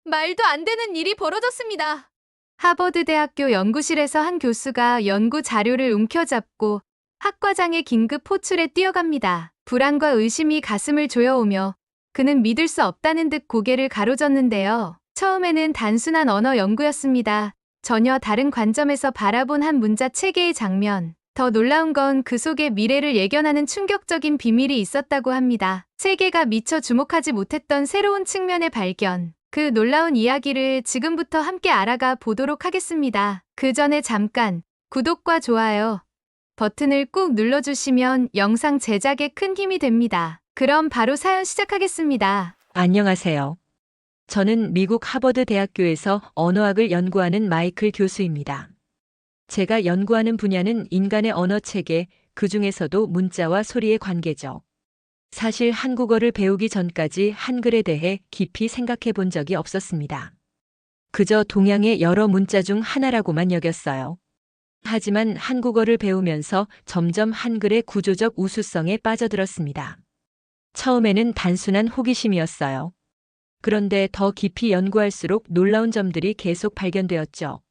말도 안 되는 일이 벌어졌습니다. 하버드 대학교 연구실에서 한 교수가 연구 자료를 움켜잡고 학과장의 긴급 호출에 뛰어갑니다. 불안과 의심이 가슴을 조여오며 그는 믿을 수 없다는 듯 고개를 가로젓는데요. 처음에는 단순한 언어 연구였습니다. 전혀 다른 관점에서 바라본 한 문자 체계의 장면. 더 놀라운 건 그 속에 미래를 예견하는 충격적인 비밀이 있었다고 합니다. 세계가 미처 주목하지 못했던 새로운 측면의 발견. 그 놀라운 이야기를 지금부터 함께 알아가 보도록 하겠습니다. 그 전에 잠깐 구독과 좋아요 버튼을 꾹 눌러주시면 영상 제작에 큰 힘이 됩니다. 그럼 바로 사연 시작하겠습니다. 안녕하세요. 저는 미국 하버드 대학교에서 언어학을 연구하는 마이클 교수입니다. 제가 연구하는 분야는 인간의 언어 체계, 그 중에서도 문자와 소리의 관계죠. 사실 한국어를 배우기 전까지 한글에 대해 깊이 생각해 본 적이 없었습니다. 그저 동양의 여러 문자 중 하나라고만 여겼어요. 하지만 한국어를 배우면서 점점 한글의 구조적 우수성에 빠져들었습니다. 처음에는 단순한 호기심이었어요. 그런데 더 깊이 연구할수록 놀라운 점들이 계속 발견되었죠.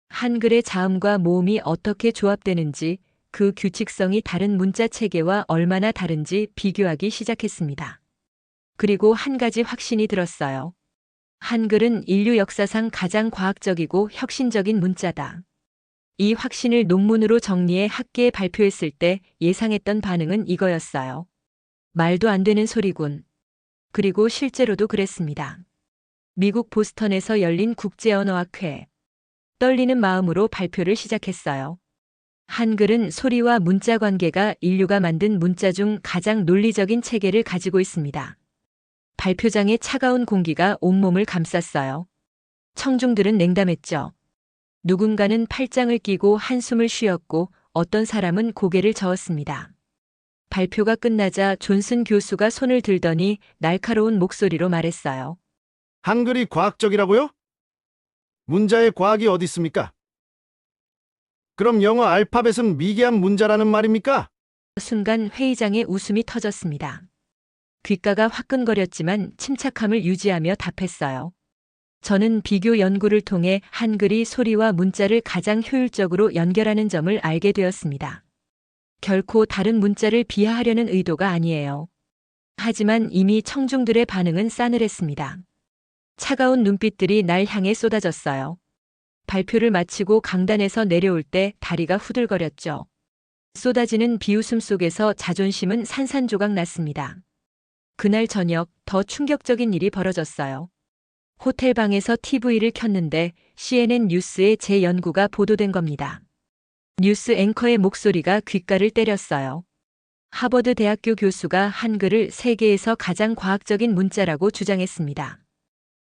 한글의 자음과 모음이 어떻게 조합되는지, 그 규칙성이 다른 문자 체계와 얼마나 다른지 비교하기 시작했습니다. 그리고 한 가지 확신이 들었어요. 한글은 인류 역사상 가장 과학적이고 혁신적인 문자다. 이 확신을 논문으로 정리해 학계에 발표했을 때 예상했던 반응은 이거였어요. 말도 안 되는 소리군. 그리고 실제로도 그랬습니다. 미국 보스턴에서 열린 국제언어학회. 떨리는 마음으로 발표를 시작했어요. 한글은 소리와 문자 관계가 인류가 만든 문자 중 가장 논리적인 체계를 가지고 있습니다. 발표장의 차가운 공기가 온몸을 감쌌어요. 청중들은 냉담했죠. 누군가는 팔짱을 끼고 한숨을 쉬었고 어떤 사람은 고개를 저었습니다. 발표가 끝나자 존슨 교수가 손을 들더니 날카로운 목소리로 말했어요. 한글이 과학적이라고요? 문자의 과학이 어디 있습니까? 그럼 영어 알파벳은 미개한 문자라는 말입니까? 순간 회의장에 웃음이 터졌습니다. 귓가가 화끈거렸지만 침착함을 유지하며 답했어요. 저는 비교 연구를 통해 한글이 소리와 문자를 가장 효율적으로 연결하는 점을 알게 되었습니다. 결코 다른 문자를 비하하려는 의도가 아니에요. 하지만 이미 청중들의 반응은 싸늘했습니다. 차가운 눈빛들이 날 향해 쏟아졌어요. 발표를 마치고 강단에서 내려올 때 다리가 후들거렸죠. 쏟아지는 비웃음 속에서 자존심은 산산조각 났습니다. 그날 저녁 더 충격적인 일이 벌어졌어요. 호텔 방에서 TV를 켰는데 CNN 뉴스에 제 연구가 보도된 겁니다. 뉴스 앵커의 목소리가 귓가를 때렸어요. 하버드 대학교 교수가 한글을 세계에서 가장 과학적인 문자라고 주장했습니다.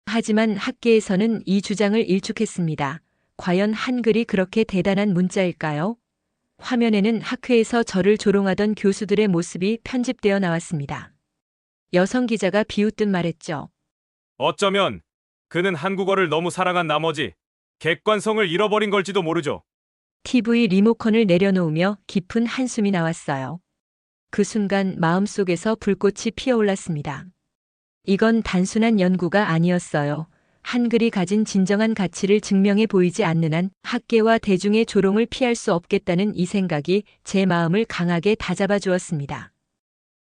하지만 학계에서는 이 주장을 일축했습니다. 과연 한글이 그렇게 대단한 문자일까요? 화면에는 학회에서 저를 조롱하던 교수들의 모습이 편집되어 나왔습니다. 여성 기자가 비웃듯 말했죠. 어쩌면 그는 한국어를 너무 사랑한 나머지 객관성을 잃어버린 걸지도 모르죠. TV 리모컨을 내려놓으며 깊은 한숨이 나왔어요. 그 순간 마음속에서 불꽃이 피어올랐습니다. 이건 단순한 연구가 아니었어요. 한글이 가진 진정한 가치를 증명해 보이지 않는 한 학계와 대중의 조롱을 피할 수 없겠다는 이 생각이 제 마음을 강하게 다잡아 주었습니다.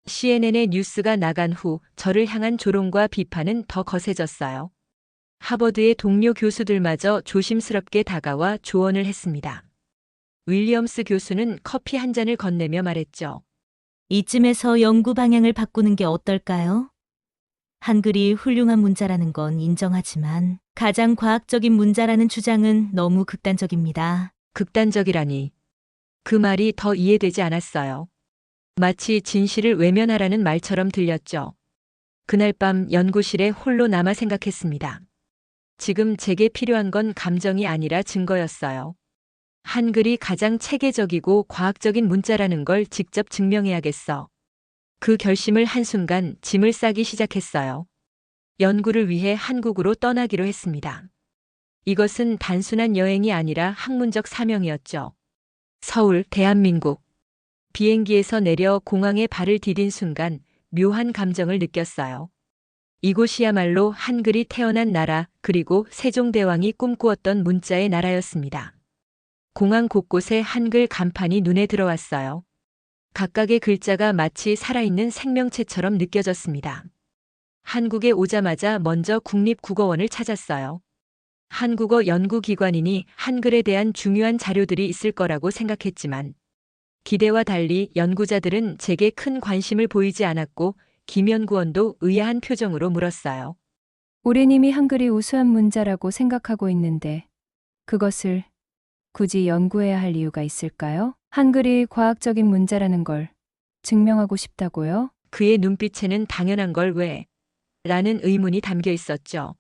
CNN의 뉴스가 나간 후 저를 향한 조롱과 비판은 더 거세졌어요. 하버드의 동료 교수들마저 조심스럽게 다가와 조언을 했습니다. 윌리엄스 교수는 커피 한 잔을 건네며 말했죠. 이쯤에서 연구 방향을 바꾸는 게 어떨까요? 한글이 훌륭한 문자라는 건 인정하지만 가장 과학적인 문자라는 주장은 너무 극단적입니다. 극단적이라니. 그 말이 더 이해되지 않았어요. 마치 진실을 외면하라는 말처럼 들렸죠. 그날 밤 연구실에 홀로 남아 생각했습니다. 지금 제게 필요한 건 감정이 아니라 증거였어요. 한글이 가장 체계적이고 과학적인 문자라는 걸 직접 증명해야겠어. 그 결심을 한순간 짐을 싸기 시작했어요. 연구를 위해 한국으로 떠나기로 했습니다. 이것은 단순한 여행이 아니라 학문적 사명이었죠. 서울, 대한민국. 비행기에서 내려 공항에 발을 디딘 순간 묘한 감정을 느꼈어요. 이곳이야말로 한글이 태어난 나라, 그리고 세종대왕이 꿈꾸었던 문자의 나라였습니다. 공항 곳곳에 한글 간판이 눈에 들어왔어요. 각각의 글자가 마치 살아있는 생명체처럼 느껴졌습니다. 한국에 오자마자 먼저 국립국어원을 찾았어요. 한국어 연구기관이니 한글에 대한 중요한 자료들이 있을 거라고 생각했지만 기대와 달리 연구자들은 제게 큰 관심을 보이지 않았고 김연구원도 의아한 표정으로 물었어요. 우리님이 한글이 우수한 문자라고 생각하고 있는데 그것을 굳이 연구해야 할 이유가 있을까요? 한글이 과학적인 문자라는 걸 증명하고 싶다고요? 그의 눈빛에는 당연한 걸 왜? 라는 의문이 담겨 있었죠.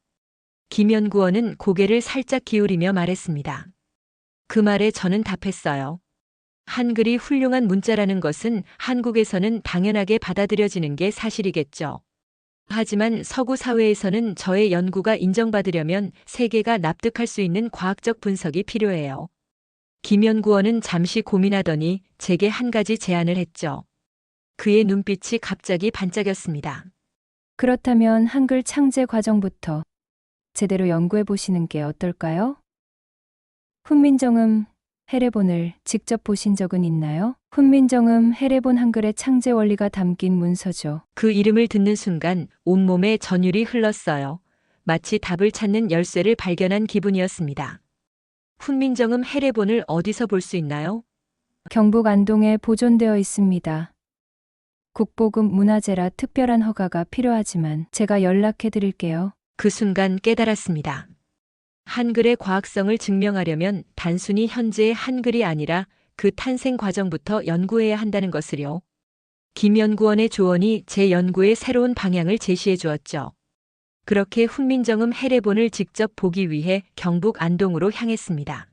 김연구원은 고개를 살짝 기울이며 말했습니다. 그 말에 저는 답했어요. 한글이 훌륭한 문자라는 것은 한국에서는 당연하게 받아들여지는 게 사실이겠죠. 하지만 서구 사회에서는 저의 연구가 인정받으려면 세계가 납득할 수 있는 과학적 분석이 필요해요. 김연구원은 잠시 고민하더니 제게 한 가지 제안을 했죠. 그의 눈빛이 갑자기 반짝였습니다. 그렇다면 한글 창제 과정부터 제대로 연구해 보시는 게 어떨까요? 훈민정음 해례본을 직접 보신 적은 있나요? 훈민정음 해례본 한글의 창제 원리가 담긴 문서죠. 그 이름을 듣는 순간 온몸에 전율이 흘렀어요. 마치 답을 찾는 열쇠를 발견한 기분이었습니다. 훈민정음 해례본을 어디서 볼 수 있나요? 경북 안동에 보존되어 있습니다. 국보급 문화재라 특별한 허가가 필요하지만 제가 연락해 드릴게요. 그 순간 깨달았습니다. 한글의 과학성을 증명하려면 단순히 현재의 한글이 아니라 그 탄생 과정부터 연구해야 한다는 것을요. 김연구원의 조언이 제 연구의 새로운 방향을 제시해 주었죠. 그렇게 훈민정음 해례본을 직접 보기 위해 경북 안동으로 향했습니다.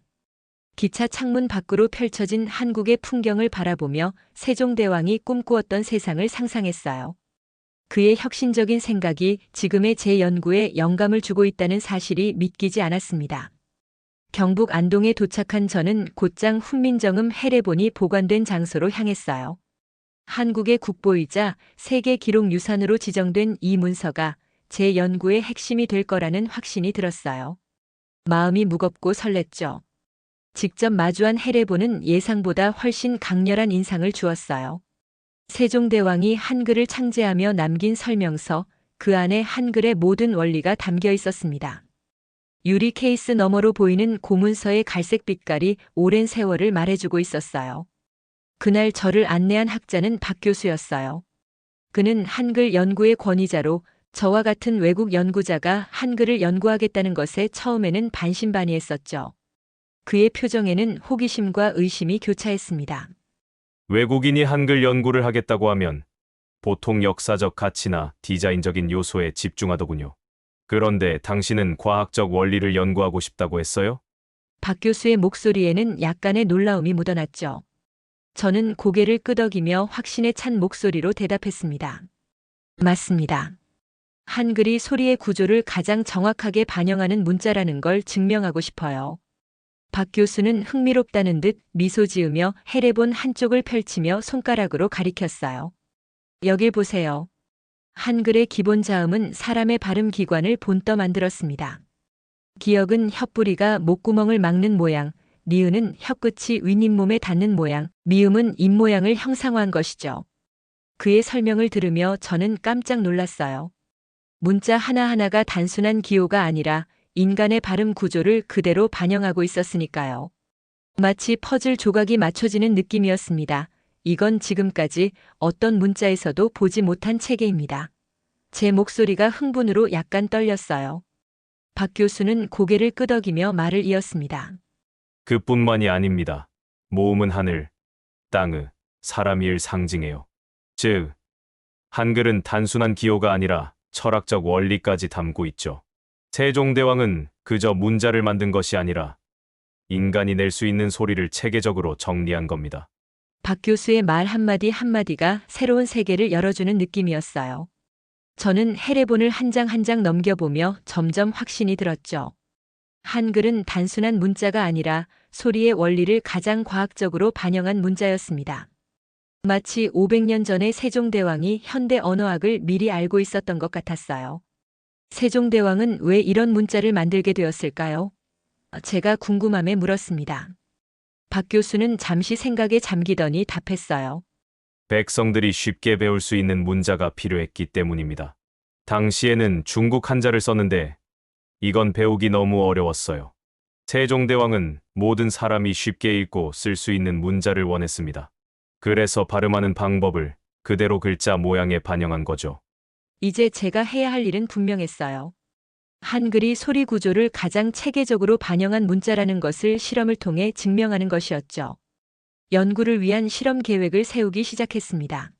기차 창문 밖으로 펼쳐진 한국의 풍경을 바라보며 세종대왕이 꿈꾸었던 세상을 상상했어요. 그의 혁신적인 생각이 지금의 제 연구에 영감을 주고 있다는 사실이 믿기지 않았습니다. 경북 안동에 도착한 저는 곧장 훈민정음 해례본이 보관된 장소로 향했어요. 한국의 국보이자 세계 기록 유산으로 지정된 이 문서가 제 연구의 핵심이 될 거라는 확신이 들었어요. 마음이 무겁고 설렜죠. 직접 마주한 해례본은 예상보다 훨씬 강렬한 인상을 주었어요. 세종대왕이 한글을 창제하며 남긴 설명서, 그 안에 한글의 모든 원리가 담겨 있었습니다. 유리 케이스 너머로 보이는 고문서의 갈색 빛깔이 오랜 세월을 말해주고 있었어요. 그날 저를 안내한 학자는 박 교수였어요. 그는 한글 연구의 권위자로 저와 같은 외국 연구자가 한글을 연구하겠다는 것에 처음에는 반신반의했었죠. 그의 표정에는 호기심과 의심이 교차했습니다. 외국인이 한글 연구를 하겠다고 하면 보통 역사적 가치나 디자인적인 요소에 집중하더군요. 그런데 당신은 과학적 원리를 연구하고 싶다고 했어요? 박 교수의 목소리에는 약간의 놀라움이 묻어났죠. 저는 고개를 끄덕이며 확신에 찬 목소리로 대답했습니다. 맞습니다. 한글이 소리의 구조를 가장 정확하게 반영하는 문자라는 걸 증명하고 싶어요. 박 교수는 흥미롭다는 듯 미소 지으며 해례본 한쪽을 펼치며 손가락으로 가리켰어요. 여길 보세요. 한글의 기본 자음은 사람의 발음 기관을 본떠 만들었습니다. 기역은 혓뿌리가 목구멍을 막는 모양, 니은은 혀끝이 윗잇몸에 닿는 모양, 미음은 입모양을 형상화한 것이죠. 그의 설명을 들으며 저는 깜짝 놀랐어요. 문자 하나하나가 단순한 기호가 아니라 인간의 발음 구조를 그대로 반영하고 있었으니까요. 마치 퍼즐 조각이 맞춰지는 느낌이었습니다. 이건 지금까지 어떤 문자에서도 보지 못한 체계입니다. 제 목소리가 흥분으로 약간 떨렸어요. 박 교수는 고개를 끄덕이며 말을 이었습니다. 그뿐만이 아닙니다. 모음은 하늘, 땅의, 사람일 상징해요. 즉, 한글은 단순한 기호가 아니라 철학적 원리까지 담고 있죠. 세종대왕은 그저 문자를 만든 것이 아니라 인간이 낼 수 있는 소리를 체계적으로 정리한 겁니다. 박 교수의 말 한마디 한마디가 새로운 세계를 열어주는 느낌이었어요. 저는 해례본을 한 장 한 장 넘겨보며 점점 확신이 들었죠. 한글은 단순한 문자가 아니라 소리의 원리를 가장 과학적으로 반영한 문자였습니다. 마치 500년 전의 세종대왕이 현대 언어학을 미리 알고 있었던 것 같았어요. 세종대왕은 왜 이런 문자를 만들게 되었을까요? 제가 궁금함에 물었습니다. 박 교수는 잠시 생각에 잠기더니 답했어요. 백성들이 쉽게 배울 수 있는 문자가 필요했기 때문입니다. 당시에는 중국 한자를 썼는데 이건 배우기 너무 어려웠어요. 세종대왕은 모든 사람이 쉽게 읽고 쓸 수 있는 문자를 원했습니다. 그래서 발음하는 방법을 그대로 글자 모양에 반영한 거죠. 이제 제가 해야 할 일은 분명했어요. 한글이 소리 구조를 가장 체계적으로 반영한 문자라는 것을 실험을 통해 증명하는 것이었죠. 연구를 위한 실험 계획을 세우기 시작했습니다.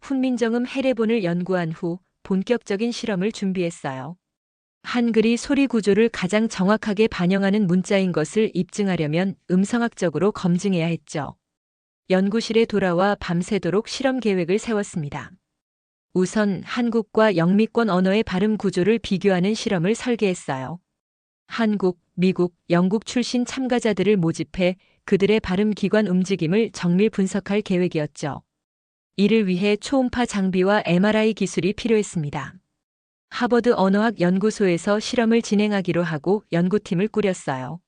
훈민정음 해례본을 연구한 후 본격적인 실험을 준비했어요. 한글이 소리 구조를 가장 정확하게 반영하는 문자인 것을 입증하려면 음성학적으로 검증해야 했죠. 연구실에 돌아와 밤새도록 실험 계획을 세웠습니다. 우선 한국과 영미권 언어의 발음 구조를 비교하는 실험을 설계했어요. 한국, 미국, 영국 출신 참가자들을 모집해 그들의 발음 기관 움직임을 정밀 분석할 계획이었죠. 이를 위해 초음파 장비와 MRI 기술이 필요했습니다. 하버드 언어학 연구소에서 실험을 진행하기로 하고 연구팀을 꾸렸어요.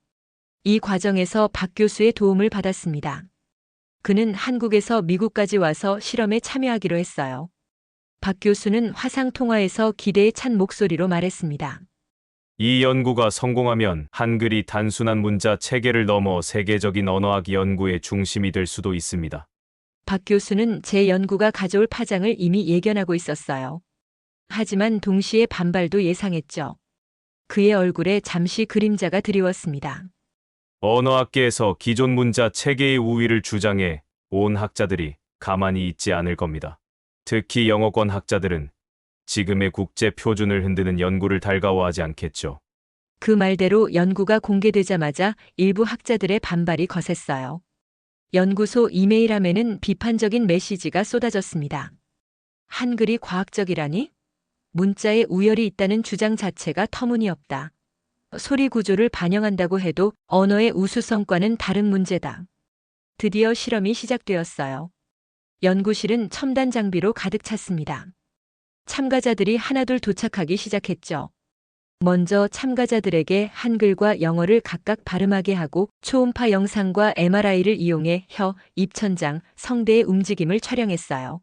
이 과정에서 박 교수의 도움을 받았습니다. 그는 한국에서 미국까지 와서 실험에 참여하기로 했어요. 박 교수는 화상통화에서 기대에 찬 목소리로 말했습니다. 이 연구가 성공하면 한글이 단순한 문자 체계를 넘어 세계적인 언어학 연구의 중심이 될 수도 있습니다. 박 교수는 제 연구가 가져올 파장을 이미 예견하고 있었어요. 하지만 동시에 반발도 예상했죠. 그의 얼굴에 잠시 그림자가 드리웠습니다. 언어학계에서 기존 문자 체계의 우위를 주장해 온 학자들이 가만히 있지 않을 겁니다. 특히 영어권 학자들은 지금의 국제 표준을 흔드는 연구를 달가워하지 않겠죠. 그 말대로 연구가 공개되자마자 일부 학자들의 반발이 거셌어요. 연구소 이메일함에는 비판적인 메시지가 쏟아졌습니다. 한글이 과학적이라니? 문자에 우열이 있다는 주장 자체가 터무니없다. 소리 구조를 반영한다고 해도 언어의 우수성과는 다른 문제다. 드디어 실험이 시작되었어요. 연구실은 첨단 장비로 가득 찼습니다. 참가자들이 하나둘 도착하기 시작했죠. 먼저 참가자들에게 한글과 영어를 각각 발음하게 하고 초음파 영상과 MRI를 이용해 혀, 입천장, 성대의 움직임을 촬영했어요.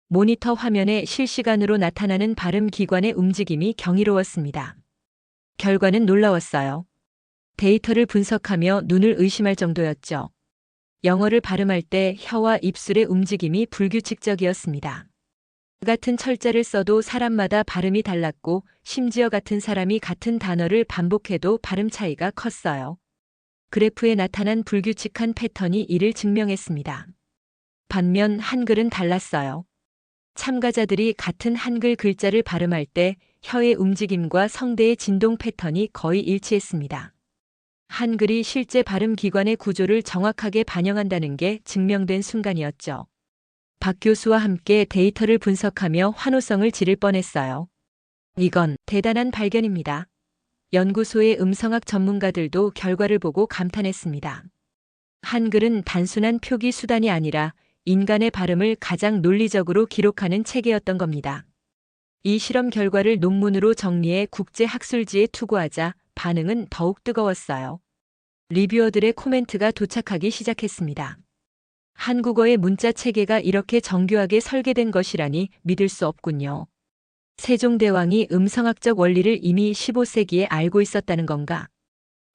모니터 화면에 실시간으로 나타나는 발음 기관의 움직임이 경이로웠습니다. 결과는 놀라웠어요. 데이터를 분석하며 눈을 의심할 정도였죠. 영어를 발음할 때 혀와 입술의 움직임이 불규칙적이었습니다. 같은 철자를 써도 사람마다 발음이 달랐고 심지어 같은 사람이 같은 단어를 반복해도 발음 차이가 컸어요. 그래프에 나타난 불규칙한 패턴이 이를 증명했습니다. 반면 한글은 달랐어요. 참가자들이 같은 한글 글자를 발음할 때 혀의 움직임과 성대의 진동 패턴이 거의 일치했습니다. 한글이 실제 발음 기관의 구조를 정확하게 반영한다는 게 증명된 순간이었죠. 박 교수와 함께 데이터를 분석하며 환호성을 지를 뻔했어요. 이건 대단한 발견입니다. 연구소의 음성학 전문가들도 결과를 보고 감탄했습니다. 한글은 단순한 표기 수단이 아니라 인간의 발음을 가장 논리적으로 기록하는 체계였던 겁니다. 이 실험 결과를 논문으로 정리해 국제학술지에 투고하자 반응은 더욱 뜨거웠어요. 리뷰어들의 코멘트가 도착하기 시작했습니다. 한국어의 문자 체계가 이렇게 정교하게 설계된 것이라니 믿을 수 없군요. 세종대왕이 음성학적 원리를 이미 15세기에 알고 있었다는 건가?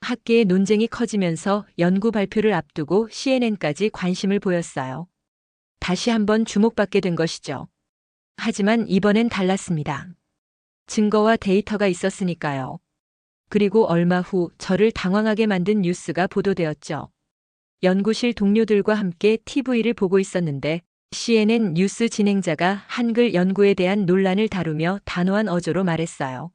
학계의 논쟁이 커지면서 연구 발표를 앞두고 CNN까지 관심을 보였어요. 다시 한번 주목받게 된 것이죠. 하지만 이번엔 달랐습니다. 증거와 데이터가 있었으니까요. 그리고 얼마 후 저를 당황하게 만든 뉴스가 보도되었죠. 연구실 동료들과 함께 TV를 보고 있었는데 CNN 뉴스 진행자가 한글 연구에 대한 논란을 다루며 단호한 어조로 말했어요.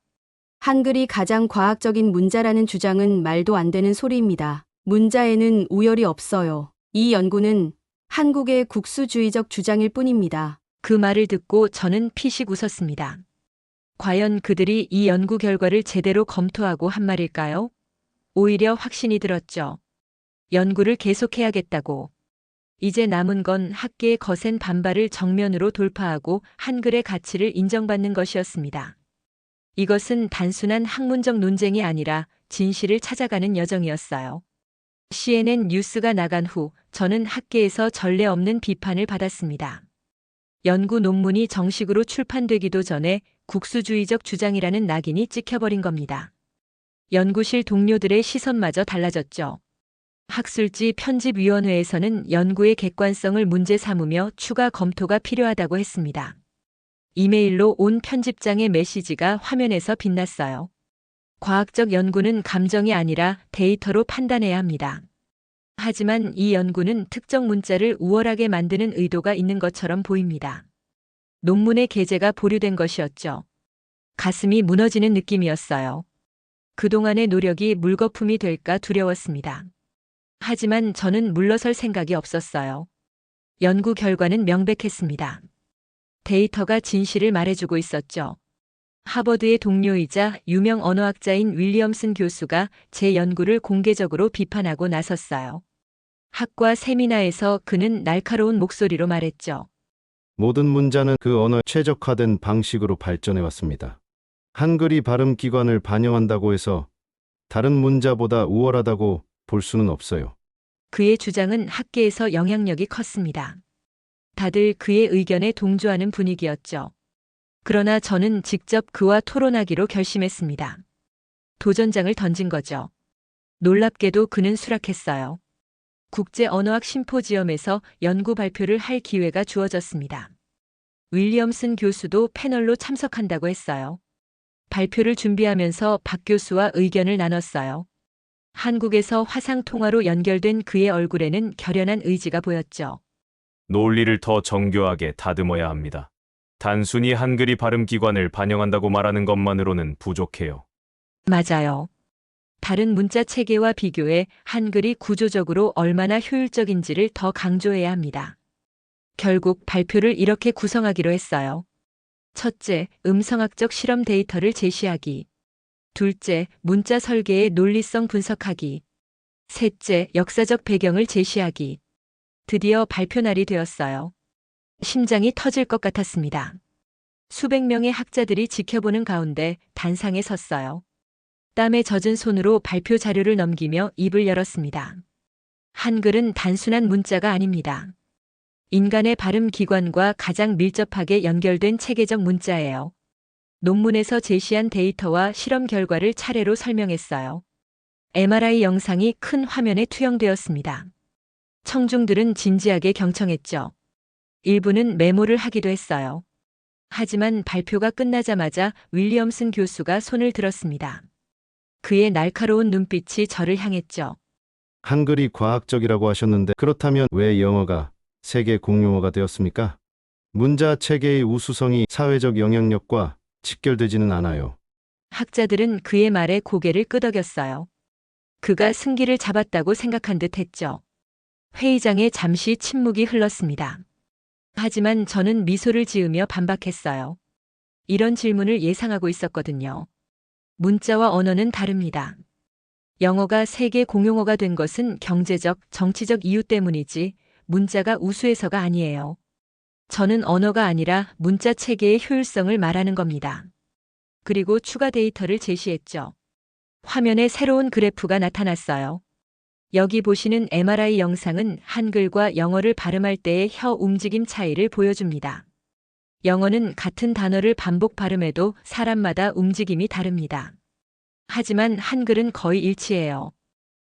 한글이 가장 과학적인 문자라는 주장은 말도 안 되는 소리입니다. 문자에는 우열이 없어요. 이 연구는 한국의 국수주의적 주장일 뿐입니다. 그 말을 듣고 저는 피식 웃었습니다. 과연 그들이 이 연구 결과를 제대로 검토하고 한 말일까요? 오히려 확신이 들었죠. 연구를 계속해야겠다고. 이제 남은 건 학계의 거센 반발을 정면으로 돌파하고 한글의 가치를 인정받는 것이었습니다. 이것은 단순한 학문적 논쟁이 아니라 진실을 찾아가는 여정이었어요. CNN 뉴스가 나간 후 저는 학계에서 전례 없는 비판을 받았습니다. 연구 논문이 정식으로 출판되기도 전에 국수주의적 주장이라는 낙인이 찍혀버린 겁니다. 연구실 동료들의 시선마저 달라졌죠. 학술지 편집위원회에서는 연구의 객관성을 문제 삼으며 추가 검토가 필요하다고 했습니다. 이메일로 온 편집장의 메시지가 화면에서 빛났어요. 과학적 연구는 감정이 아니라 데이터로 판단해야 합니다. 하지만 이 연구는 특정 문자를 우월하게 만드는 의도가 있는 것처럼 보입니다. 논문의 게재가 보류된 것이었죠. 가슴이 무너지는 느낌이었어요. 그동안의 노력이 물거품이 될까 두려웠습니다. 하지만 저는 물러설 생각이 없었어요. 연구 결과는 명백했습니다. 데이터가 진실을 말해주고 있었죠. 하버드의 동료이자 유명 언어학자인 윌리엄슨 교수가 제 연구를 공개적으로 비판하고 나섰어요. 학과 세미나에서 그는 날카로운 목소리로 말했죠. 모든 문자는 그 언어에 최적화된 방식으로 발전해 왔습니다. 한글이 발음 기관을 반영한다고 해서 다른 문자보다 우월하다고 볼 수는 없어요. 그의 주장은 학계에서 영향력이 컸습니다. 다들 그의 의견에 동조하는 분위기였죠. 그러나 저는 직접 그와 토론하기로 결심했습니다. 도전장을 던진 거죠. 놀랍게도 그는 수락했어요. 국제 언어학 심포지엄에서 연구 발표를 할 기회가 주어졌습니다. 윌리엄슨 교수도 패널로 참석한다고 했어요. 발표를 준비하면서 박 교수와 의견을 나눴어요. 한국에서 화상 통화로 연결된 그의 얼굴에는 결연한 의지가 보였죠. 논리를 더 정교하게 다듬어야 합니다. 단순히 한글이 발음 기관을 반영한다고 말하는 것만으로는 부족해요. 맞아요. 다른 문자 체계와 비교해 한글이 구조적으로 얼마나 효율적인지를 더 강조해야 합니다. 결국 발표를 이렇게 구성하기로 했어요. 첫째, 음성학적 실험 데이터를 제시하기. 둘째, 문자 설계의 논리성 분석하기. 셋째, 역사적 배경을 제시하기. 드디어 발표 날이 되었어요. 심장이 터질 것 같았습니다. 수백 명의 학자들이 지켜보는 가운데 단상에 섰어요. 땀에 젖은 손으로 발표 자료를 넘기며 입을 열었습니다. 한글은 단순한 문자가 아닙니다. 인간의 발음 기관과 가장 밀접하게 연결된 체계적 문자예요. 논문에서 제시한 데이터와 실험 결과를 차례로 설명했어요. MRI 영상이 큰 화면에 투영되었습니다. 청중들은 진지하게 경청했죠. 일부는 메모를 하기도 했어요. 하지만 발표가 끝나자마자 윌리엄슨 교수가 손을 들었습니다. 그의 날카로운 눈빛이 저를 향했죠. 한글이 과학적이라고 하셨는데 그렇다면 왜 영어가 세계 공용어가 되었습니까? 문자 체계의 우수성이 사회적 영향력과 직결되지는 않아요. 학자들은 그의 말에 고개를 끄덕였어요. 그가 승기를 잡았다고 생각한 듯 했죠. 회의장에 잠시 침묵이 흘렀습니다. 하지만 저는 미소를 지으며 반박했어요. 이런 질문을 예상하고 있었거든요. 문자와 언어는 다릅니다. 영어가 세계 공용어가 된 것은 경제적, 정치적 이유 때문이지 문자가 우수해서가 아니에요. 저는 언어가 아니라 문자 체계의 효율성을 말하는 겁니다. 그리고 추가 데이터를 제시했죠. 화면에 새로운 그래프가 나타났어요. 여기 보시는 MRI 영상은 한글과 영어를 발음할 때의 혀 움직임 차이를 보여줍니다. 영어는 같은 단어를 반복 발음해도 사람마다 움직임이 다릅니다. 하지만 한글은 거의 일치해요.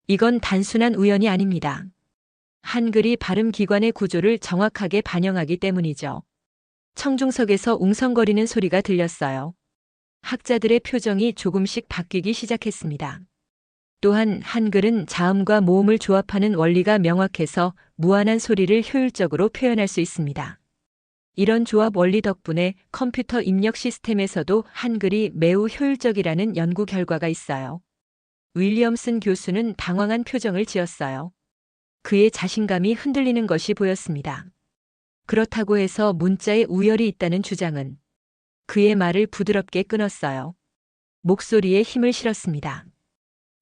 이건 단순한 우연이 아닙니다. 한글이 발음 기관의 구조를 정확하게 반영하기 때문이죠. 청중석에서 웅성거리는 소리가 들렸어요. 학자들의 표정이 조금씩 바뀌기 시작했습니다. 또한 한글은 자음과 모음을 조합하는 원리가 명확해서 무한한 소리를 효율적으로 표현할 수 있습니다. 이런 조합 원리 덕분에 컴퓨터 입력 시스템에서도 한글이 매우 효율적이라는 연구 결과가 있어요. 윌리엄슨 교수는 당황한 표정을 지었어요. 그의 자신감이 흔들리는 것이 보였습니다. 그렇다고 해서 문자에 우열이 있다는 주장은 그의 말을 부드럽게 끊었어요. 목소리에 힘을 실었습니다.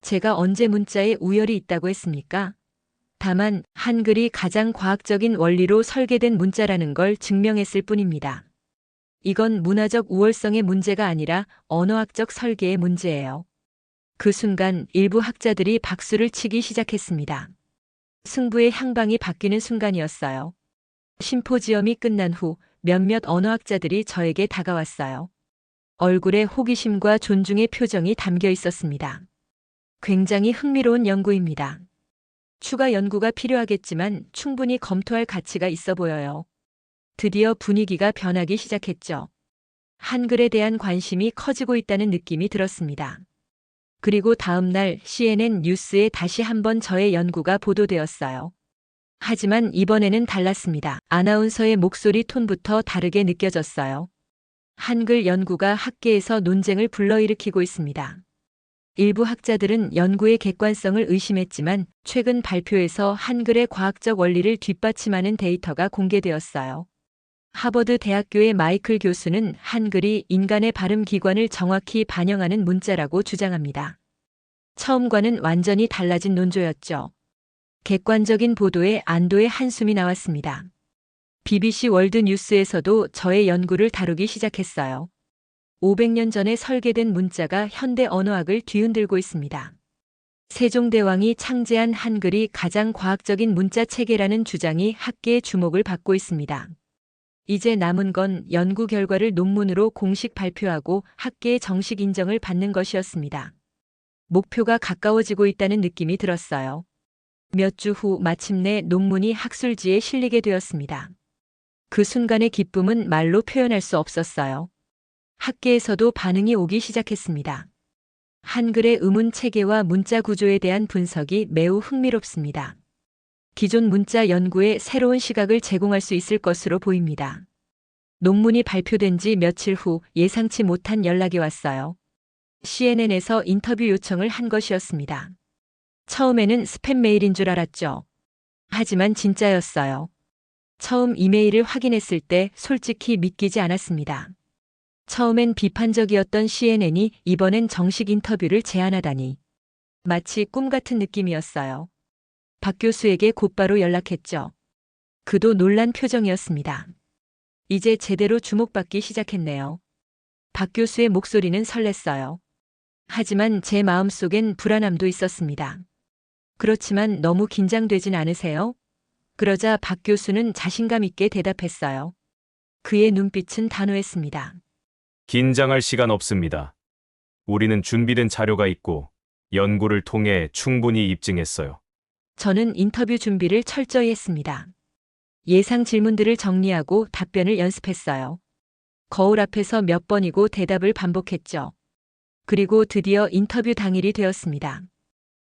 제가 언제 문자에 우열이 있다고 했습니까? 다만 한글이 가장 과학적인 원리로 설계된 문자라는 걸 증명했을 뿐입니다. 이건 문화적 우월성의 문제가 아니라 언어학적 설계의 문제예요. 그 순간 일부 학자들이 박수를 치기 시작했습니다. 승부의 향방이 바뀌는 순간이었어요. 심포지엄이 끝난 후 몇몇 언어학자들이 저에게 다가왔어요. 얼굴에 호기심과 존중의 표정이 담겨 있었습니다. 굉장히 흥미로운 연구입니다. 추가 연구가 필요하겠지만 충분히 검토할 가치가 있어 보여요. 드디어 분위기가 변하기 시작했죠. 한글에 대한 관심이 커지고 있다는 느낌이 들었습니다. 그리고 다음 날 CNN 뉴스에 다시 한번 저의 연구가 보도되었어요. 하지만 이번에는 달랐습니다. 아나운서의 목소리 톤부터 다르게 느껴졌어요. 한글 연구가 학계에서 논쟁을 불러일으키고 있습니다. 일부 학자들은 연구의 객관성을 의심했지만 최근 발표에서 한글의 과학적 원리를 뒷받침하는 데이터가 공개되었어요. 하버드 대학교의 마이클 교수는 한글이 인간의 발음 기관을 정확히 반영하는 문자라고 주장합니다. 처음과는 완전히 달라진 논조였죠. 객관적인 보도에 안도의 한숨이 나왔습니다. BBC 월드 뉴스에서도 저의 연구를 다루기 시작했어요. 500년 전에 설계된 문자가 현대 언어학을 뒤흔들고 있습니다. 세종대왕이 창제한 한글이 가장 과학적인 문자 체계라는 주장이 학계의 주목을 받고 있습니다. 이제 남은 건 연구 결과를 논문으로 공식 발표하고 학계의 정식 인정을 받는 것이었습니다. 목표가 가까워지고 있다는 느낌이 들었어요. 몇 주 후 마침내 논문이 학술지에 실리게 되었습니다. 그 순간의 기쁨은 말로 표현할 수 없었어요. 학계에서도 반응이 오기 시작했습니다. 한글의 의문 체계와 문자 구조에 대한 분석이 매우 흥미롭습니다. 기존 문자 연구에 새로운 시각을 제공할 수 있을 것으로 보입니다. 논문이 발표된 지 며칠 후 예상치 못한 연락이 왔어요. CNN에서 인터뷰 요청을 한 것이었습니다. 처음에는 스팸 메일인 줄 알았죠. 하지만 진짜였어요. 처음 이메일을 확인했을 때 솔직히 믿기지 않았습니다. 처음엔 비판적이었던 CNN이 이번엔 정식 인터뷰를 제안하다니. 마치 꿈 같은 느낌이었어요. 박 교수에게 곧바로 연락했죠. 그도 놀란 표정이었습니다. 이제 제대로 주목받기 시작했네요. 박 교수의 목소리는 설렜어요. 하지만 제 마음속엔 불안함도 있었습니다. 그렇지만 너무 긴장되진 않으세요? 그러자 박 교수는 자신감 있게 대답했어요. 그의 눈빛은 단호했습니다. 긴장할 시간 없습니다. 우리는 준비된 자료가 있고 연구를 통해 충분히 입증했어요. 저는 인터뷰 준비를 철저히 했습니다. 예상 질문들을 정리하고 답변을 연습했어요. 거울 앞에서 몇 번이고 대답을 반복했죠. 그리고 드디어 인터뷰 당일이 되었습니다.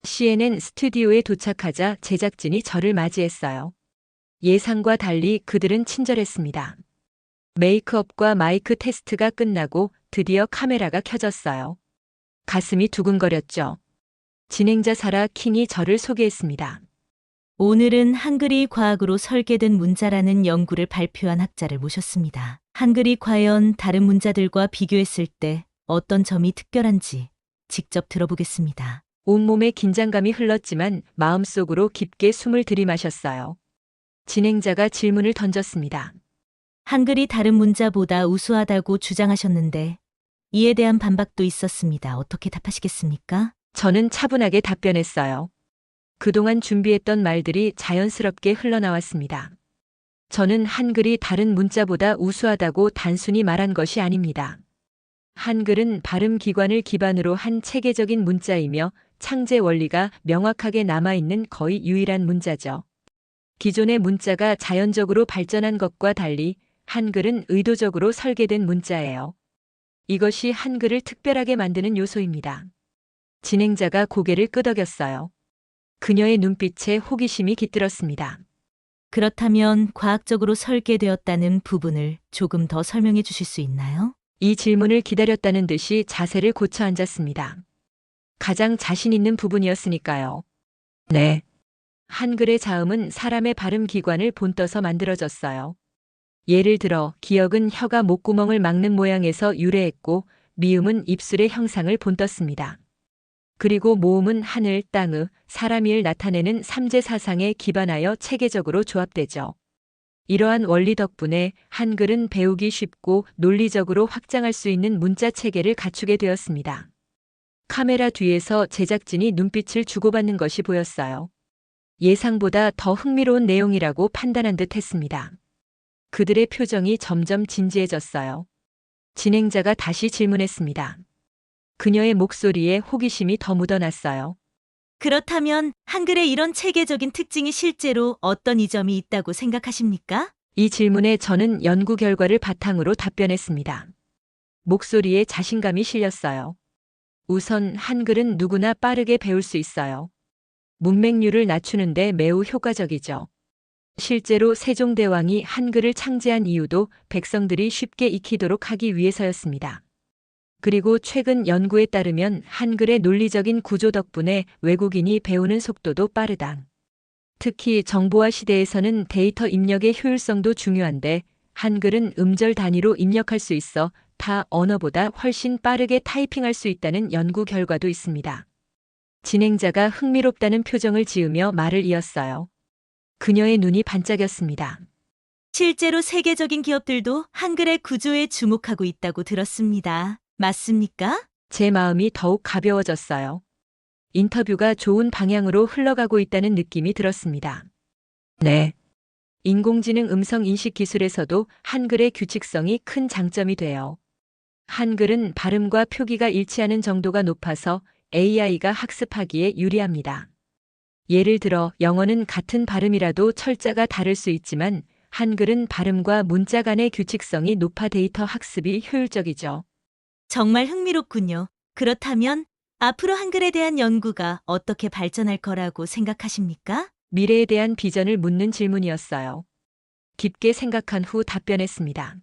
CNN 스튜디오에 도착하자 제작진이 저를 맞이했어요. 예상과 달리 그들은 친절했습니다. 메이크업과 마이크 테스트가 끝나고 드디어 카메라가 켜졌어요. 가슴이 두근거렸죠. 진행자 사라 킹이 저를 소개했습니다. 오늘은 한글이 과학으로 설계된 문자라는 연구를 발표한 학자를 모셨습니다. 한글이 과연 다른 문자들과 비교했을 때 어떤 점이 특별한지 직접 들어보겠습니다. 온몸에 긴장감이 흘렀지만 마음속으로 깊게 숨을 들이마셨어요. 진행자가 질문을 던졌습니다. 한글이 다른 문자보다 우수하다고 주장하셨는데 이에 대한 반박도 있었습니다. 어떻게 답하시겠습니까? 저는 차분하게 답변했어요. 그동안 준비했던 말들이 자연스럽게 흘러나왔습니다. 저는 한글이 다른 문자보다 우수하다고 단순히 말한 것이 아닙니다. 한글은 발음 기관을 기반으로 한 체계적인 문자이며 창제 원리가 명확하게 남아있는 거의 유일한 문자죠. 기존의 문자가 자연적으로 발전한 것과 달리 한글은 의도적으로 설계된 문자예요. 이것이 한글을 특별하게 만드는 요소입니다. 진행자가 고개를 끄덕였어요. 그녀의 눈빛에 호기심이 깃들었습니다. 그렇다면 과학적으로 설계되었다는 부분을 조금 더 설명해 주실 수 있나요? 이 질문을 기다렸다는 듯이 자세를 고쳐 앉았습니다. 가장 자신 있는 부분이었으니까요. 네. 한글의 자음은 사람의 발음 기관을 본떠서 만들어졌어요. 예를 들어 기역은 혀가 목구멍을 막는 모양에서 유래했고 미음은 입술의 형상을 본떴습니다. 그리고 모음은 하늘, 땅의, 사람이를 나타내는 삼재 사상에 기반하여 체계적으로 조합되죠. 이러한 원리 덕분에 한글은 배우기 쉽고 논리적으로 확장할 수 있는 문자 체계를 갖추게 되었습니다. 카메라 뒤에서 제작진이 눈빛을 주고받는 것이 보였어요. 예상보다 더 흥미로운 내용이라고 판단한 듯 했습니다. 그들의 표정이 점점 진지해졌어요. 진행자가 다시 질문했습니다. 그녀의 목소리에 호기심이 더 묻어났어요. 그렇다면 한글의 이런 체계적인 특징이 실제로 어떤 이점이 있다고 생각하십니까? 이 질문에 저는 연구 결과를 바탕으로 답변했습니다. 목소리에 자신감이 실렸어요. 우선 한글은 누구나 빠르게 배울 수 있어요. 문맹률을 낮추는데 매우 효과적이죠. 실제로 세종대왕이 한글을 창제한 이유도 백성들이 쉽게 익히도록 하기 위해서였습니다. 그리고 최근 연구에 따르면 한글의 논리적인 구조 덕분에 외국인이 배우는 속도도 빠르다. 특히 정보화 시대에서는 데이터 입력의 효율성도 중요한데 한글은 음절 단위로 입력할 수 있어 타 언어보다 훨씬 빠르게 타이핑할 수 있다는 연구 결과도 있습니다. 진행자가 흥미롭다는 표정을 지으며 말을 이었어요. 그녀의 눈이 반짝였습니다. 실제로 세계적인 기업들도 한글의 구조에 주목하고 있다고 들었습니다. 맞습니까? 제 마음이 더욱 가벼워졌어요. 인터뷰가 좋은 방향으로 흘러가고 있다는 느낌이 들었습니다. 네. 인공지능 음성 인식 기술에서도 한글의 규칙성이 큰 장점이 돼요. 한글은 발음과 표기가 일치하는 정도가 높아서 AI가 학습하기에 유리합니다. 예를 들어 영어는 같은 발음이라도 철자가 다를 수 있지만 한글은 발음과 문자 간의 규칙성이 높아 데이터 학습이 효율적이죠. 정말 흥미롭군요. 그렇다면 앞으로 한글에 대한 연구가 어떻게 발전할 거라고 생각하십니까? 미래에 대한 비전을 묻는 질문이었어요. 깊게 생각한 후 답변했습니다.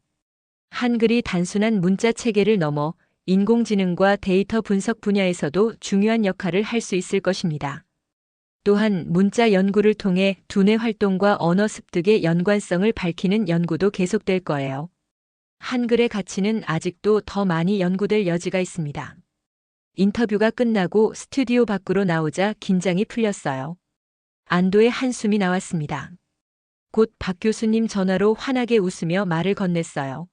한글이 단순한 문자 체계를 넘어 인공지능과 데이터 분석 분야에서도 중요한 역할을 할 수 있을 것입니다. 또한 문자 연구를 통해 두뇌 활동과 언어 습득의 연관성을 밝히는 연구도 계속될 거예요. 한글의 가치는 아직도 더 많이 연구될 여지가 있습니다. 인터뷰가 끝나고 스튜디오 밖으로 나오자 긴장이 풀렸어요. 안도의 한숨이 나왔습니다. 곧 박 교수님 전화로 환하게 웃으며 말을 건넸어요.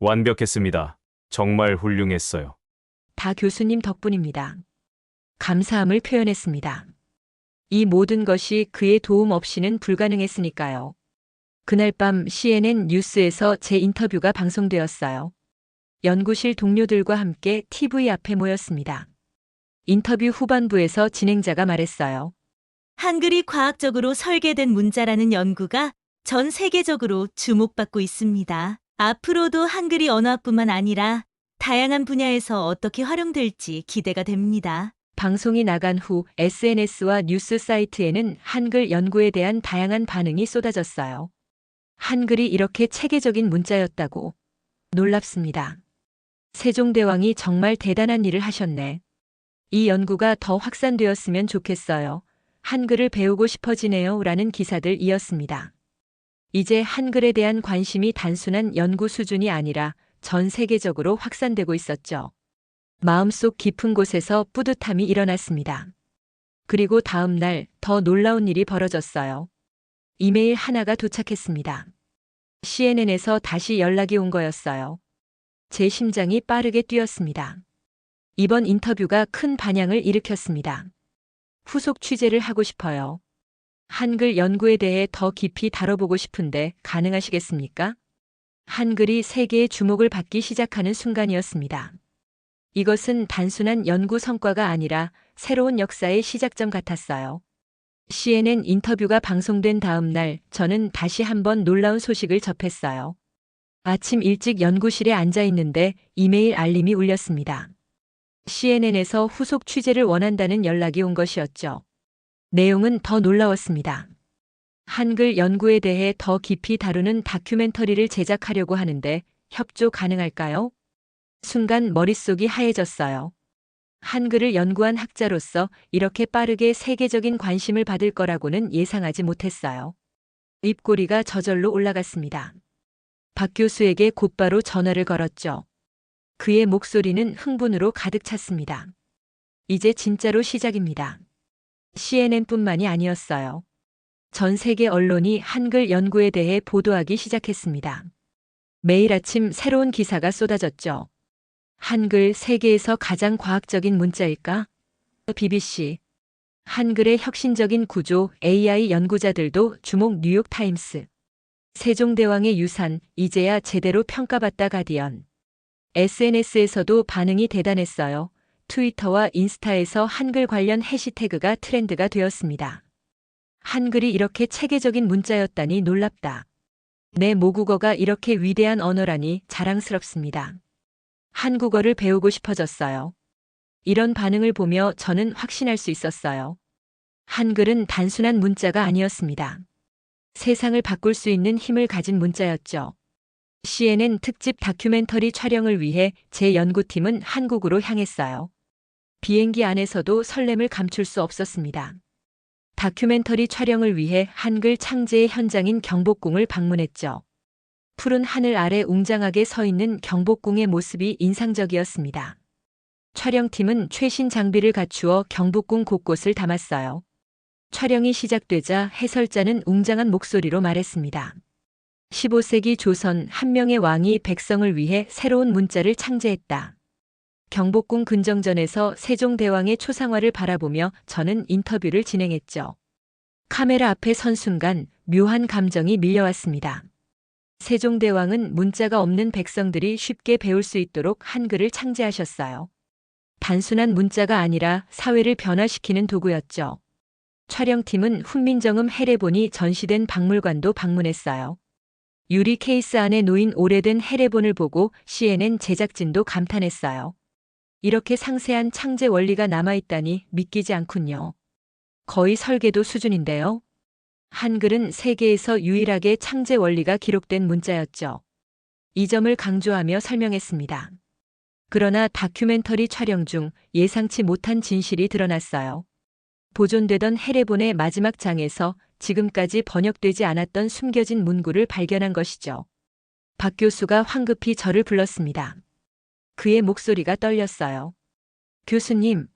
완벽했습니다. 정말 훌륭했어요. 다 교수님 덕분입니다. 감사함을 표현했습니다. 이 모든 것이 그의 도움 없이는 불가능했으니까요. 그날 밤 CNN 뉴스에서 제 인터뷰가 방송되었어요. 연구실 동료들과 함께 TV 앞에 모였습니다. 인터뷰 후반부에서 진행자가 말했어요. 한글이 과학적으로 설계된 문자라는 연구가 전 세계적으로 주목받고 있습니다. 앞으로도 한글이 언어뿐만 아니라 다양한 분야에서 어떻게 활용될지 기대가 됩니다. 방송이 나간 후 SNS와 뉴스 사이트에는 한글 연구에 대한 다양한 반응이 쏟아졌어요. 한글이 이렇게 체계적인 문자였다고. 놀랍습니다. 세종대왕이 정말 대단한 일을 하셨네. 이 연구가 더 확산되었으면 좋겠어요. 한글을 배우고 싶어지네요. 라는 기사들 이었습니다. 이제 한글에 대한 관심이 단순한 연구 수준이 아니라 전 세계적으로 확산되고 있었죠. 마음속 깊은 곳에서 뿌듯함이 일어났습니다. 그리고 다음 날 더 놀라운 일이 벌어졌어요. 이메일 하나가 도착했습니다. CNN에서 다시 연락이 온 거였어요. 제 심장이 빠르게 뛰었습니다. 이번 인터뷰가 큰 반향을 일으켰습니다. 후속 취재를 하고 싶어요. 한글 연구에 대해 더 깊이 다뤄보고 싶은데 가능하시겠습니까? 한글이 세계의 주목을 받기 시작하는 순간이었습니다. 이것은 단순한 연구 성과가 아니라 새로운 역사의 시작점 같았어요. CNN 인터뷰가 방송된 다음 날 저는 다시 한번 놀라운 소식을 접했어요. 아침 일찍 연구실에 앉아 있는데 이메일 알림이 울렸습니다. CNN에서 후속 취재를 원한다는 연락이 온 것이었죠. 내용은 더 놀라웠습니다. 한글 연구에 대해 더 깊이 다루는 다큐멘터리를 제작하려고 하는데 협조 가능할까요? 순간 머릿속이 하얘졌어요. 한글을 연구한 학자로서 이렇게 빠르게 세계적인 관심을 받을 거라고는 예상하지 못했어요. 입꼬리가 저절로 올라갔습니다. 박 교수에게 곧바로 전화를 걸었죠. 그의 목소리는 흥분으로 가득 찼습니다. 이제 진짜로 시작입니다. CNN뿐만이 아니었어요. 전 세계 언론이 한글 연구에 대해 보도하기 시작했습니다. 매일 아침 새로운 기사가 쏟아졌죠. 한글 세계에서 가장 과학적인 문자일까? BBC. 한글의 혁신적인 구조, AI 연구자들도 주목 뉴욕타임스. 세종대왕의 유산, 이제야 제대로 평가받다 가디언. SNS에서도 반응이 대단했어요. 트위터와 인스타에서 한글 관련 해시태그가 트렌드가 되었습니다. 한글이 이렇게 체계적인 문자였다니 놀랍다. 내 모국어가 이렇게 위대한 언어라니 자랑스럽습니다. 한국어를 배우고 싶어졌어요. 이런 반응을 보며 저는 확신할 수 있었어요. 한글은 단순한 문자가 아니었습니다. 세상을 바꿀 수 있는 힘을 가진 문자였죠. CNN 특집 다큐멘터리 촬영을 위해 제 연구팀은 한국으로 향했어요. 비행기 안에서도 설렘을 감출 수 없었습니다. 다큐멘터리 촬영을 위해 한글 창제의 현장인 경복궁을 방문했죠. 푸른 하늘 아래 웅장하게 서 있는 경복궁의 모습이 인상적이었습니다. 촬영팀은 최신 장비를 갖추어 경복궁 곳곳을 담았어요. 촬영이 시작되자 해설자는 웅장한 목소리로 말했습니다. 15세기 조선 한 명의 왕이 백성을 위해 새로운 문자를 창제했다. 경복궁 근정전에서 세종대왕의 초상화를 바라보며 저는 인터뷰를 진행했죠. 카메라 앞에 선 순간 묘한 감정이 밀려왔습니다. 세종대왕은 문자가 없는 백성들이 쉽게 배울 수 있도록 한글을 창제하셨어요. 단순한 문자가 아니라 사회를 변화시키는 도구였죠. 촬영팀은 훈민정음 해례본이 전시된 박물관도 방문했어요. 유리 케이스 안에 놓인 오래된 해례본을 보고 CNN 제작진도 감탄했어요. 이렇게 상세한 창제 원리가 남아있다니 믿기지 않군요. 거의 설계도 수준인데요. 한글은 세계에서 유일하게 창제 원리가 기록된 문자였죠. 이 점을 강조하며 설명했습니다. 그러나 다큐멘터리 촬영 중 예상치 못한 진실이 드러났어요. 보존되던 해례본의 마지막 장에서 지금까지 번역되지 않았던 숨겨진 문구를 발견한 것이죠. 박 교수가 황급히 저를 불렀습니다. 그의 목소리가 떨렸어요. 교수님,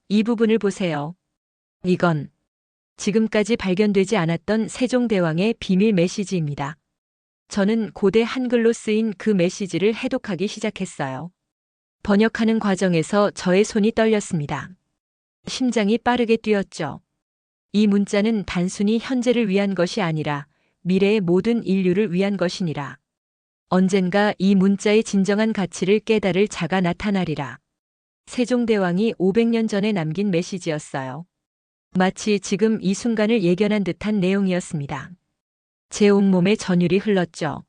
이 부분을 보세요. 이건 지금까지 발견되지 않았던 세종대왕의 비밀 메시지입니다. 저는 고대 한글로 쓰인 그 메시지를 해독하기 시작했어요. 번역하는 과정에서 저의 손이 떨렸습니다. 심장이 빠르게 뛰었죠. 이 문자는 단순히 현재를 위한 것이 아니라 미래의 모든 인류를 위한 것이니라. 언젠가 이 문자의 진정한 가치를 깨달을 자가 나타나리라. 세종대왕이 500년 전에 남긴 메시지였어요. 마치 지금 이 순간을 예견한 듯한 내용이었습니다. 제 온몸에 전율이 흘렀죠.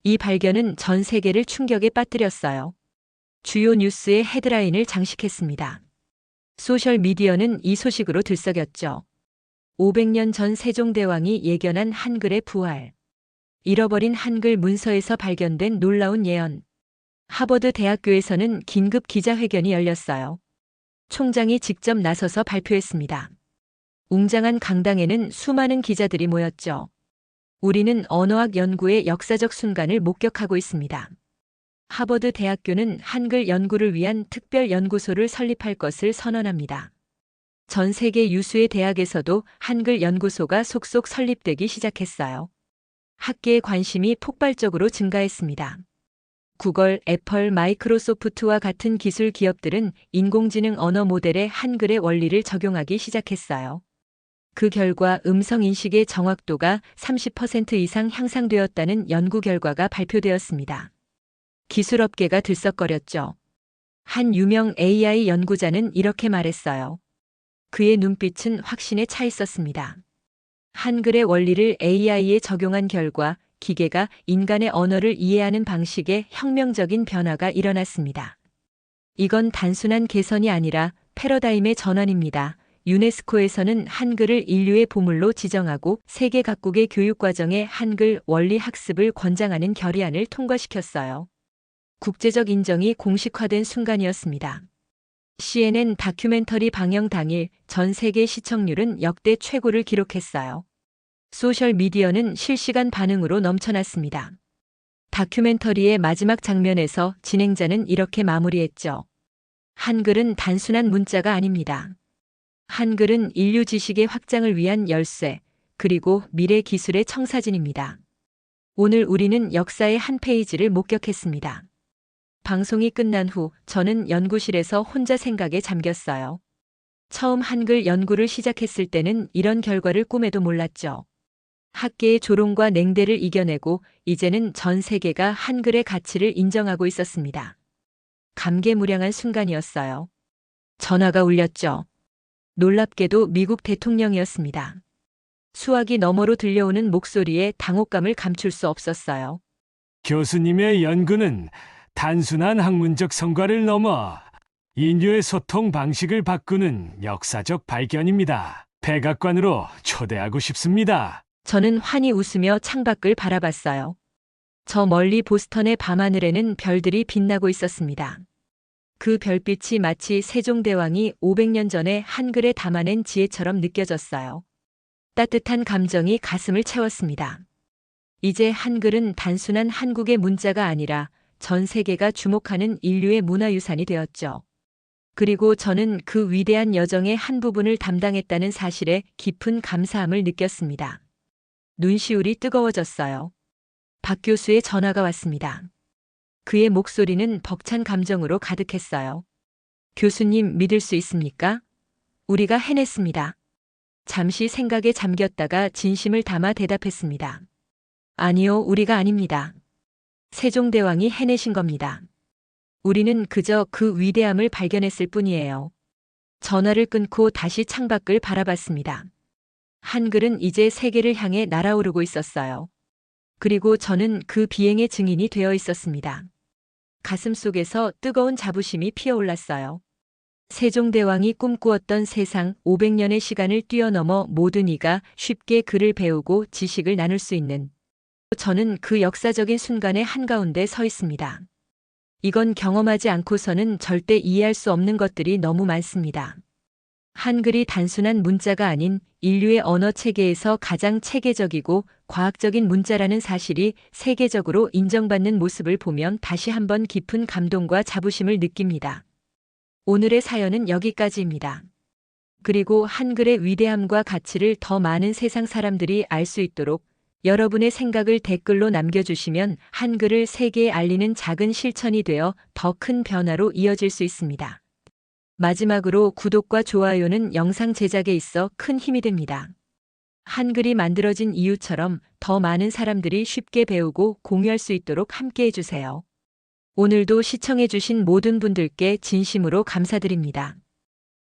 이 발견은 전 세계를 충격에 빠뜨렸어요. 주요 뉴스의 헤드라인을 장식했습니다. 소셜미디어는 이 소식으로 들썩였죠. 500년 전 세종대왕이 예견한 한글의 부활. 잃어버린 한글 문서에서 발견된 놀라운 예언. 하버드 대학교에서는 긴급 기자회견이 열렸어요. 총장이 직접 나서서 발표했습니다. 웅장한 강당에는 수많은 기자들이 모였죠. 우리는 언어학 연구의 역사적 순간을 목격하고 있습니다. 하버드 대학교는 한글 연구를 위한 특별 연구소를 설립할 것을 선언합니다. 전 세계 유수의 대학에서도 한글 연구소가 속속 설립되기 시작했어요. 학계의 관심이 폭발적으로 증가했습니다. 구글, 애플, 마이크로소프트와 같은 기술 기업들은 인공지능 언어 모델에 한글의 원리를 적용하기 시작했어요. 그 결과 음성 인식의 정확도가 30% 이상 향상되었다는 연구 결과가 발표되었습니다. 기술업계가 들썩거렸죠. 한 유명 AI 연구자는 이렇게 말했어요. 그의 눈빛은 확신에 차 있었습니다. 한글의 원리를 AI에 적용한 결과 기계가 인간의 언어를 이해하는 방식에 혁명적인 변화가 일어났습니다. 이건 단순한 개선이 아니라 패러다임의 전환입니다. 유네스코에서는 한글을 인류의 보물로 지정하고 세계 각국의 교육과정에 한글 원리 학습을 권장하는 결의안을 통과시켰어요. 국제적 인정이 공식화된 순간이었습니다. CNN 다큐멘터리 방영 당일 전 세계 시청률은 역대 최고를 기록했어요. 소셜미디어는 실시간 반응으로 넘쳐났습니다. 다큐멘터리의 마지막 장면에서 진행자는 이렇게 마무리했죠. 한글은 단순한 문자가 아닙니다. 한글은 인류 지식의 확장을 위한 열쇠, 그리고 미래 기술의 청사진입니다. 오늘 우리는 역사의 한 페이지를 목격했습니다. 방송이 끝난 후 저는 연구실에서 혼자 생각에 잠겼어요. 처음 한글 연구를 시작했을 때는 이런 결과를 꿈에도 몰랐죠. 학계의 조롱과 냉대를 이겨내고 이제는 전 세계가 한글의 가치를 인정하고 있었습니다. 감개무량한 순간이었어요. 전화가 울렸죠. 놀랍게도 미국 대통령이었습니다. 수화기 너머로 들려오는 목소리에 당혹감을 감출 수 없었어요. 교수님의 연구는 단순한 학문적 성과를 넘어 인류의 소통 방식을 바꾸는 역사적 발견입니다. 백악관으로 초대하고 싶습니다. 저는 환히 웃으며 창밖을 바라봤어요. 저 멀리 보스턴의 밤하늘에는 별들이 빛나고 있었습니다. 그 별빛이 마치 세종대왕이 500년 전에 한글에 담아낸 지혜처럼 느껴졌어요. 따뜻한 감정이 가슴을 채웠습니다. 이제 한글은 단순한 한국의 문자가 아니라 전 세계가 주목하는 인류의 문화유산이 되었죠. 그리고 저는 그 위대한 여정의 한 부분을 담당했다는 사실에 깊은 감사함을 느꼈습니다. 눈시울이 뜨거워졌어요. 박 교수의 전화가 왔습니다. 그의 목소리는 벅찬 감정으로 가득했어요. 교수님, 믿을 수 있습니까? 우리가 해냈습니다. 잠시 생각에 잠겼다가 진심을 담아 대답했습니다. 아니요, 우리가 아닙니다. 세종대왕이 해내신 겁니다. 우리는 그저 그 위대함을 발견했을 뿐이에요. 전화를 끊고 다시 창밖을 바라봤습니다. 한글은 이제 세계를 향해 날아오르고 있었어요. 그리고 저는 그 비행의 증인이 되어 있었습니다. 가슴 속에서 뜨거운 자부심이 피어올랐어요. 세종대왕이 꿈꾸었던 세상 500년의 시간을 뛰어넘어 모든 이가 쉽게 글을 배우고 지식을 나눌 수 있는, 저는 그 역사적인 순간의 한가운데 서 있습니다. 이건 경험하지 않고서는 절대 이해할 수 없는 것들이 너무 많습니다. 한글이 단순한 문자가 아닌 인류의 언어 체계에서 가장 체계적이고 과학적인 문자라는 사실이 세계적으로 인정받는 모습을 보면 다시 한번 깊은 감동과 자부심을 느낍니다. 오늘의 사연은 여기까지입니다. 그리고 한글의 위대함과 가치를 더 많은 세상 사람들이 알 수 있도록 여러분의 생각을 댓글로 남겨주시면 한글을 세계에 알리는 작은 실천이 되어 더 큰 변화로 이어질 수 있습니다. 마지막으로 구독과 좋아요는 영상 제작에 있어 큰 힘이 됩니다. 한글이 만들어진 이유처럼 더 많은 사람들이 쉽게 배우고 공유할 수 있도록 함께 해주세요. 오늘도 시청해주신 모든 분들께 진심으로 감사드립니다.